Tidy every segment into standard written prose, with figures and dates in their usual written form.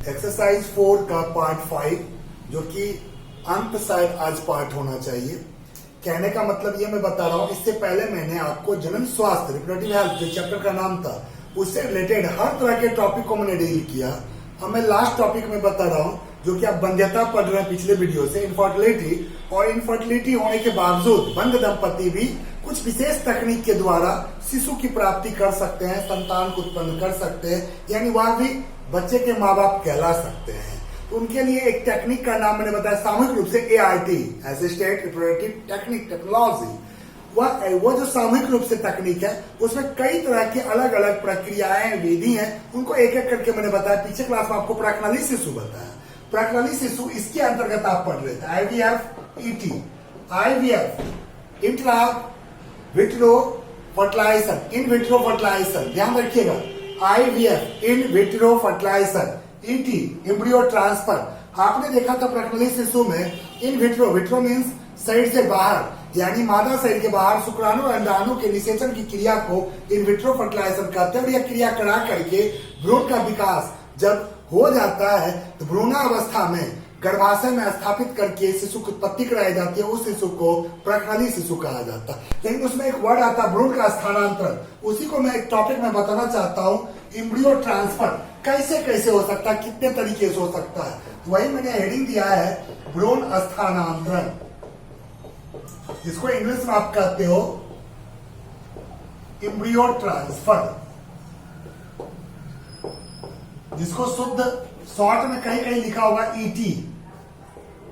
Exercise 4 का part 5 जो कि अंत शायद आज पार्ट होना चाहिए। कहने का मतलब ये मैं बता रहा हूँ, इससे पहले मैंने आपको जनन स्वास्थ्य रिप्रोडक्टिव हेल्थ जो चैप्टर का नाम था उससे रिलेटेड हर तरह के टॉपिक को मैंने डील किया। अब मैं लास्ट टॉपिक में बता रहा हूँ जो कि आप वंध्यता पढ़ रहे हैं पिछले वीडियो से, इनफर्टिलिटी। और इनफर्टिलिटी होने के बावजूद वंध्य दंपति भी कुछ विशेष तकनीक के द्वारा शिशु की प्राप्ति कर सकते हैं, संतान को उत्पन्न कर सकते हैं, यानी वह भी बच्चे के माँ बाप कहला सकते हैं। तो उनके लिए एक टेक्निक का नाम मैंने बताया सामूहिक रूप से ART, assisted reproductive technique technology. वो जो सामूहिक रूप से तकनीक है उसमें कई तरह की अलग अलग प्रक्रियाएं विधि हैं, उनको एक एक करके मैंने बताया। पीछे क्लास में आपको प्राक्नली शिशु बताया। प्राक्नली शिशु इसके अंतर्गत आप पढ़ रहे थे IVF, IVF intra vitro fertilisation, in vitro fertilisation, ध्यान रखिएगा। IVF in vitro fertilisation, ET embryo transfer. आपने देखा था प्राक्नली शिशु में इन विट्रो, विट्रो मीन्स शरीर से बाहर, यानी मादा शरीर के बाहर शुक्राणु और अंडाणु के निषेचन की क्रिया को इन विट्रो फर्टिलाइजेशन कहते हैं। और यह क्रिया करा करके भ्रूण का विकास जब हो जाता है तो भ्रूणावस्था में गर्भाशय में स्थापित करके शिशु की उत्पत्ति कराई जाती है। उस शिशु को प्राक्नली शिशु कहा जाता है। लेकिन उसमें एक वर्ड आता है भ्रूण का स्थानांतरण, उसी को मैं एक टॉपिक में बताना चाहता हूँ। एम्ब्रियो ट्रांसफर कैसे कैसे हो सकता है, कितने तरीके से हो सकता है, तो वही मैंने हेडिंग दिया है भ्रूण स्थानांतरण, जिसको इंग्लिश में आप कहते हो एम्ब्रियो ट्रांसफर, जिसको शुद्ध शॉर्ट में कहीं कहीं लिखा होगा ET,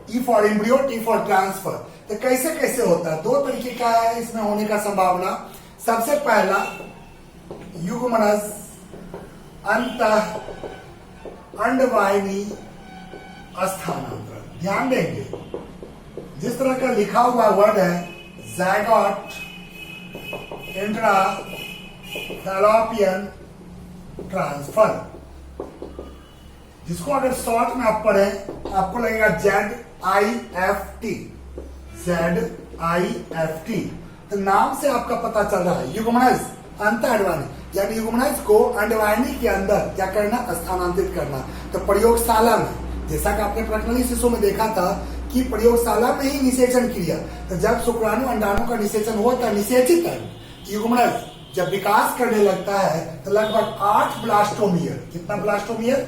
E for embryo, T for transfer. तो कैसे कैसे होता है, दो तरीके का है इसमें होने का संभावना। सबसे पहला युग्मनज अंतः अंडवाहिनी स्थानांतरण। ध्यान देंगे जिस तरह का लिखा हुआ वर्ड है ज़ायगोट इंट्रा फैलोपियन ट्रांसफर, जिसको अगर शॉर्ट में आप पढ़ें आपको लगेगा ZIFT। तो नाम से आपका पता चल रहा है युग्मनज अंत अंडवाहिनी, यानी युग्मनज को अंडवाहिनी के अंदर क्या करना, स्थानांतरित करना। तो प्रयोगशाला में, जैसा कि आपने प्राक्नली शिशु में देखा था कि प्रयोगशाला में ही निषेचन क्रिया, तो जब शुक्राणु अंडाणु का निषेचन होता है, निषेचित युग्मनज जब विकास करने लगता है तो लगभग 8 ब्लास्टोमियर, कितना ब्लास्टोमियर,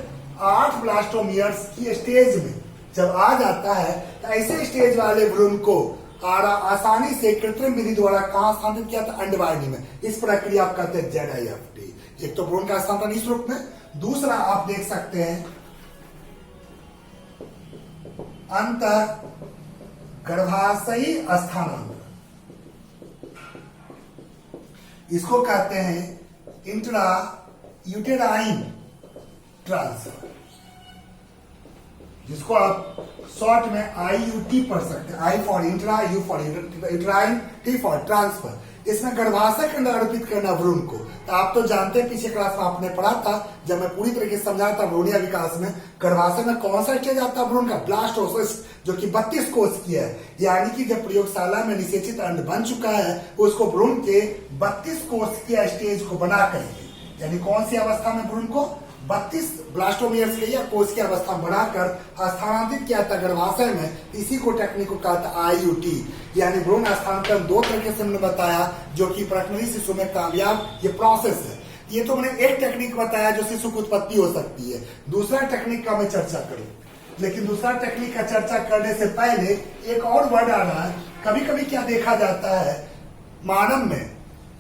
8 ब्लास्टोमियर्स की स्टेज में जब आ जाता है तो ऐसे स्टेज वाले भ्रूण को आसानी से कृत्रिम विधि द्वारा कहां स्थानांतरित किया था, अंडवाहिनी में। इस प्रक्रिया आप कहते हैं ZIFT। एक तो भ्रूण का स्थानांतरण इस रूप में, दूसरा आप देख सकते हैं अंतः गर्भाशयी स्थानांतरण, इसको कहते हैं इंट्रा यूटेराइन ट्रांसफर, जिसको आप शॉर्ट में IUT पढ़ सकते हैं। I for intra, U for uterine, T for transfer. इसमें गर्भाशय के अंदर अर्पित करना भ्रूण को। तो आप तो जानते हैं, पीछे क्लास में आपने पढ़ा था जब मैं पूरी तरीके से समझा था भ्रूणीय विकास में गर्भाशय में कौन सा स्टेज आता है भ्रूण का, ब्लास्टोसिस, जो कि 32 कोष की है। यानी कि जब प्रयोगशाला में निषेचित अंड बन चुका है उसको भ्रूण के 32 कोष के स्टेज को बना करके, यानी कौन सी अवस्था में भ्रूण को 32 ब्लास्टोमियर्स के या कोष की अवस्था बढ़ाकर स्थानांतरित किया था गर्भाशय में। इसी को टेक्निक को कहा था IUT, यानी भ्रूण स्थानांतरण। दो तरीके से हमने बताया जो कि प्राक्नली शिशु में कामयाब ये प्रोसेस है। ये तो मैंने एक टेक्निक बताया जो शिशु की उत्पत्ति हो सकती है। दूसरा टेक्निक का मैं चर्चा करूं, लेकिन दूसरा टेक्निक का चर्चा करने से पहले एक और वर्ड आ रहा है। कभी कभी क्या देखा जाता है, मानव में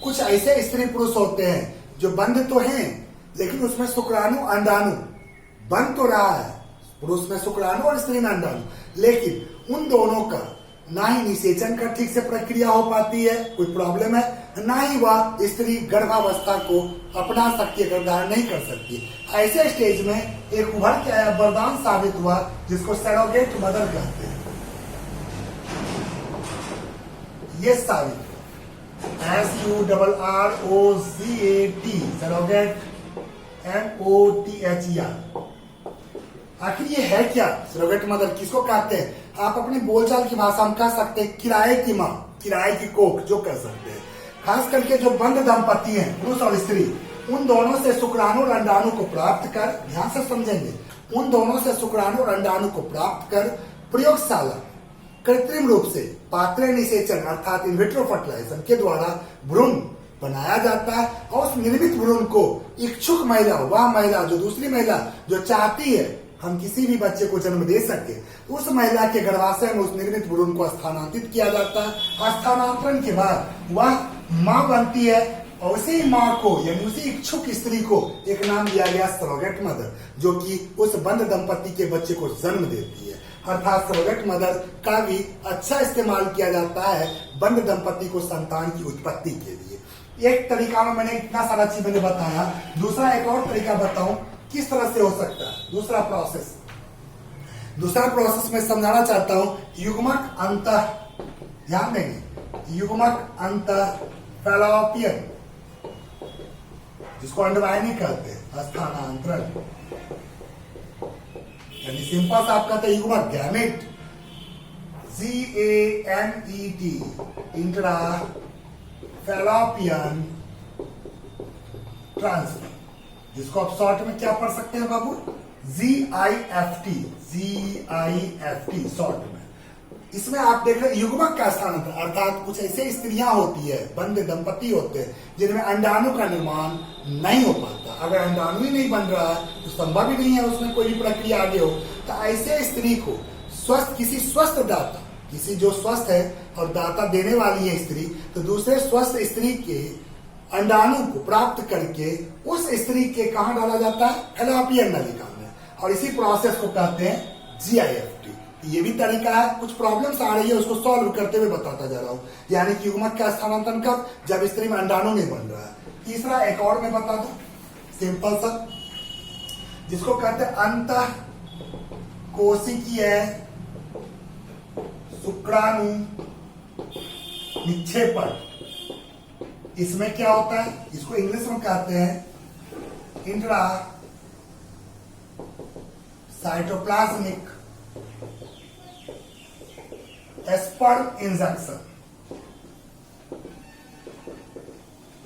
कुछ ऐसे स्त्री पुरुष होते हैं जो बंध तो हैं लेकिन उसमें शुक्राणु अंडाणु बन तो रहा है, पुरुष में शुक्राणु और स्त्री में अंडाणु, लेकिन उन दोनों का ना ही निषेचन का ठीक से प्रक्रिया हो पाती है, कोई प्रॉब्लम है, ना ही वह स्त्री गर्भावस्था को अपना सकती है, गर्भधारण नहीं कर सकती। ऐसे स्टेज में एक उभर के आया वरदान साबित हुआ जिसको सरोगेट मदर कहते हैं। ये साबित SURROGAT, सरोगेट MOTHER। आखिर ये है क्या सरोगेट मदर, किसको कहते हैं? आप अपनी बोलचाल की भाषा में कह सकते हैं किराए की माँ, किराए की कोख जो कह सकते हैं। खास करके जो बंध दंपति हैं, पुरुष और स्त्री, उन दोनों से शुक्राणु और अंडाणु को प्राप्त कर, ध्यान से समझेंगे, उन दोनों से शुक्राणु और अंडाणु को प्राप्त कर प्रयोगशाला कृत्रिम रूप से पात्रे निषेचन अर्थात इनविट्रो फर्टिलाइजेशन के द्वारा भ्रूण बनाया जाता है और उस निर्मित भ्रूण को इच्छुक महिला, वह महिला जो दूसरी महिला जो चाहती है हम किसी भी बच्चे को जन्म दे सके, तो उस महिला के गर्भाशय में उस निर्मित भ्रूण को स्थानांतरित किया जाता है। स्थानांतरण के बाद वह मां बनती है और उसी मां को यानी उसी इच्छुक स्त्री को एक नाम दिया गया सरोगेट मदर, जो कि उस बंध दंपति के बच्चे को जन्म देती है। अर्थात सरोगेट मदर का भी अच्छा इस्तेमाल किया जाता है बंध दंपति को संतान की उत्पत्ति के लिए। एक तरीका में मैंने इतना सारा चीज मैंने बताया, दूसरा एक और तरीका बताऊं किस तरह से हो सकता है। दूसरा प्रोसेस में समझाना चाहता हूं, युग्मक अंतः, ध्यान देंगे, युग्मक अंतः फैलोपियन, जिसको अंडवाहिनी कहते हैं, स्थानांतरण, यानी सिंपल सा आप कहते हैं युग्मक, gamete, GAMET, intra fallopian transfer, जिसको आप शॉर्ट में क्या पढ़ सकते हैं बाबू, GIFT शॉर्ट में। इसमें आप देख रहे युग्मक का स्थानांतरण, अर्थात कुछ ऐसे स्त्रियां होती है, बंध दंपति होते हैं जिनमें अंडाणु का निर्माण नहीं हो पाता। अगर अंडाणु ही नहीं बन रहा है तो संभव ही नहीं है उसमें कोई भी प्रक्रिया आगे हो। तो ऐसे स्त्री को किसी स्वस्थ दाता, किसी जो स्वस्थ है और दाता देने वाली है स्त्री, तो दूसरे स्वस्थ स्त्री के अंडाणु को प्राप्त करके उस स्त्री के कहां डाला जाता है, फैलोपियन नलिका में, और इसी प्रोसेस को कहते हैं GIFT। ये भी तरीका है, कुछ प्रॉब्लम्स आ रही है उसको सॉल्व करते हुए बताता जा रहा हूं। यानी कि युग्मक का स्थानांतरण कब, जब स्त्री में अंडाणु नहीं बन रहा है। तीसरा एक और मैं बता दूं, सिंपल सा, जिसको कहते हैं अंतः कोशिकीय शुक्राणु निक्षेपण। इसमें क्या होता है, इसको इंग्लिश में कहते हैं इंट्रा साइटोप्लाज्मिक स्पर्म इंजेक्शन,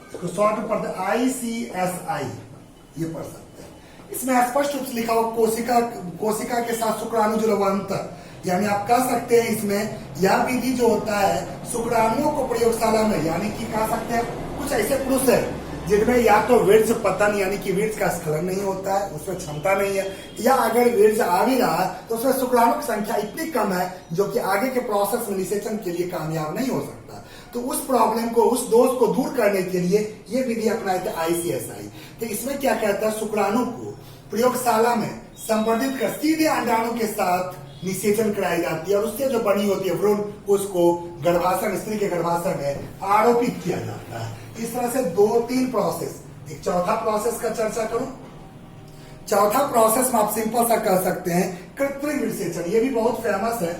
इसको शॉर्ट में पढ़ते हैं ICSI, ये पढ़ सकते हैं। इसमें स्पष्ट रूप से लिखा हुआ कोशिका के साथ शुक्राणु जुड़वांतर, यानी आप कह सकते हैं इसमें यह विधि जो होता है शुक्राणुओं को प्रयोगशाला में, यानी कि कह सकते हैं कुछ ऐसे पुरुष है जिनमें या तो वीर्य पतन यानी कि वीर्य का स्खलन नहीं होता है, उसमें क्षमता नहीं है, या अगर वीर्य आ भी रहा है तो उसमें शुक्राणु की संख्या इतनी कम है जो कि आगे के प्रोसेस में निषेचन के लिए कामयाब नहीं हो सकता। तो उस प्रॉब्लम को, उस दोष को दूर करने के लिए ये विधि अपनाई थी ICSI। तो इसमें क्या कहता है, शुक्राणु को प्रयोगशाला में संवर्धित कर सीधे अंडाणु के साथ निषेचन कराई जाती है और उससे जो बनी होती है भ्रूण, उसको गर्भाशय, स्त्री के गर्भाशय में आरोपित किया जाता है। इस तरह से 2-3 प्रोसेस। एक चौथा प्रोसेस का चर्चा करूं। चौथा प्रोसेस में आप सिंपल सा कह सकते हैं कृत्रिम विसेचन, ये भी बहुत फेमस है,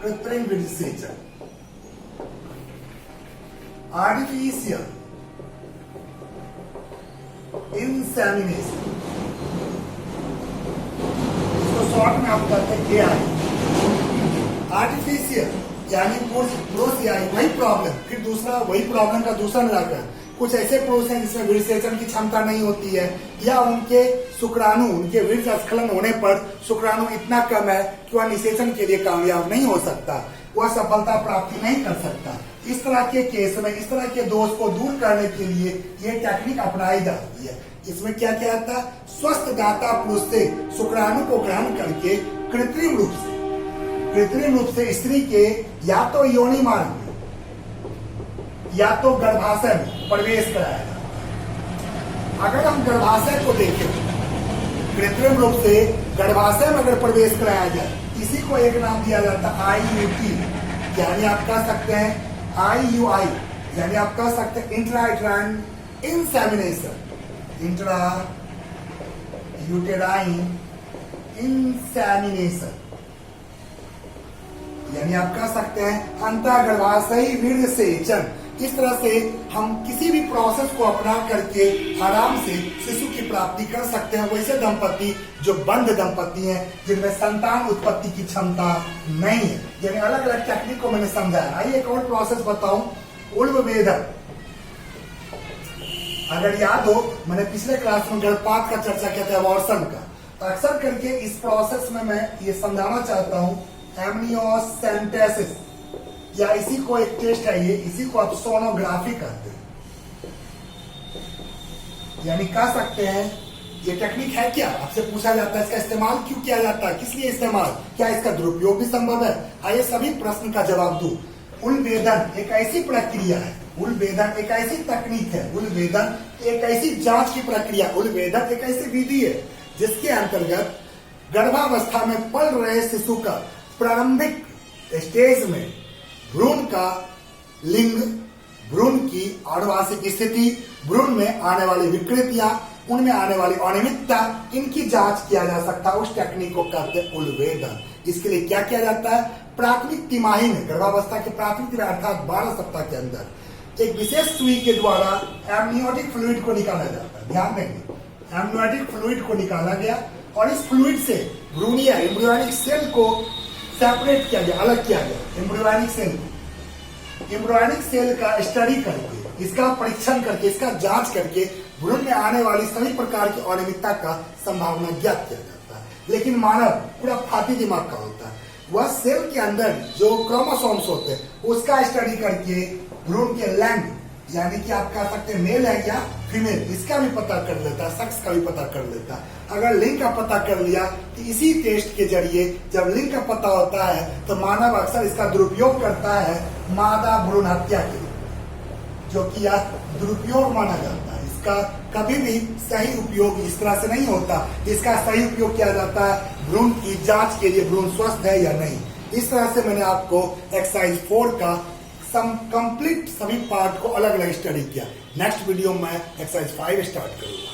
कृत्रिम विसेचन, आर्टिफिशियल इंसेमिनेशन, शॉर्ट में आप कहते हैं AI। आर्टिफिशियल यानी वही प्रॉब्लम, फिर दूसरा वही प्रॉब्लम का दूसरा निराकरण। कुछ ऐसे पुरुष हैं जिसमें विसेचन की क्षमता नहीं होती है, या उनके शुक्राणु, उनके वीर्य स्खलन होने पर शुक्राणु इतना कम है कि वह निषेचन के लिए कामयाब नहीं हो सकता, वह सफलता प्राप्ति नहीं कर सकता। इस तरह के केस में इस तरह के दोष को दूर करने के लिए ये टेक्निक अपनाई जाती है। इसमें क्या क्या आता है, स्वस्थ दाता पुरुष से शुक्राणु को ग्रहण करके कृत्रिम रूप से स्त्री के या तो योनि मार्ग में या तो गर्भाशय में प्रवेश कराया जाता। अगर हम गर्भाशय को देखें, कृत्रिम रूप से गर्भाशय में अगर प्रवेश कराया जाए, इसी को एक नाम दिया जाता है IUT, यानी आप कह सकते हैं IUI, यानी आप कह सकते हैं intra-uterine insemination, intra uterine insemination, यानी आप कह सकते हैं अंतःगर्भाशयी वीर्य सेचन। इस तरह से हम किसी भी प्रोसेस को अपना करके आराम से शिशु की प्राप्ति कर सकते हैं। वैसे दंपति जो बंध दंपति हैं, जिनमें संतान उत्पत्ति की क्षमता नहीं है, यानी अलग अलग टेक्निक को मैंने समझाया। आइए एक और प्रोसेस बताऊं, उर्ववेदन। अगर याद हो, मैंने पिछले क्लास में गर्भपात का चर्चा किया था, अबॉर्शन का। तो अक्सर करके इस प्रोसेस में मैं ये समझाना चाहता हूं एमनियोसेंटेसिस, या इसी को एक टेस्ट है ये, इसी को आप सोनोग्राफी कहते हैं। यानी कह सकते हैं ये टेक्निक है क्या, आपसे पूछा जाता है इसका इस्तेमाल क्यों किया जाता है, किस लिए इस्तेमाल, क्या इसका दुरुपयोग भी संभव है। आइए सभी प्रश्न का जवाब दूं। उलवेदन एक ऐसी प्रक्रिया है, उलवेदन एक ऐसी तकनीक है, उलवेदन एक ऐसी जांच की प्रक्रिया, उलवेदन एक ऐसी विधि है जिसके अंतर्गत गर्भावस्था में पल रहे शिशु का प्रारंभिक स्टेज में भ्रूण का लिंग, भ्रूण की आनुवांशिक स्थिति, भ्रूण में आने वाली विकृतियां, उनमें आने वाली अनियमितता, इनकी जांच किया जा सकता है। उस टेक्निक को कहते हैं उलवेदन। इसके लिए क्या किया जाता है, प्राथमिक तिमाही में, गर्भावस्था के प्राथमिक तिमाही अर्थात 12 सप्ताह के अंदर एक विशेष सुई के द्वारा एमनियोटिक फ्लूइड को निकाला जाता है। ध्यान देंगे, एमनियोटिक फ्लूइड को निकाला गया और इस फ्लूइड से भ्रूणीय एम्ब्रियोनिक सेल को सेपरेट किया गया, अलग किया गया। एम्ब्रियोनिक सेल का स्टडी करके, इसका परीक्षण करके, इसका जांच करके भ्रूण में आने वाली सभी प्रकार की अनियमितता का संभावना ज्ञात किया जाता है। लेकिन मानव पूरा फाती दिमाग का होता है, वह सेल के अंदर जो क्रोमोसोम्स होते हैं उसका स्टडी करके भ्रूण के लिंग, यानी कि आप कह सकते हैं मेल है या फीमेल, इसका भी पता कर लेता है, सेक्स का भी पता कर लेता है। अगर लिंग का पता कर लिया तो इसी टेस्ट के जरिए जब लिंग का पता होता है तो मानव अक्सर इसका दुरुपयोग करता है मादा भ्रूण हत्या के लिए, जो कि यह दुरुपयोग माना जाता है। इसका कभी भी सही उपयोग इस तरह से नहीं होता। इसका सही उपयोग किया जाता है भ्रूण की जांच के लिए, भ्रूण स्वस्थ है या नहीं। इस तरह से मैंने आपको एक्सरसाइज 4 का कंप्लीट सभी पार्ट को अलग अलग स्टडी किया। नेक्स्ट वीडियो में एक्सरसाइज 5 स्टार्ट करूंगा।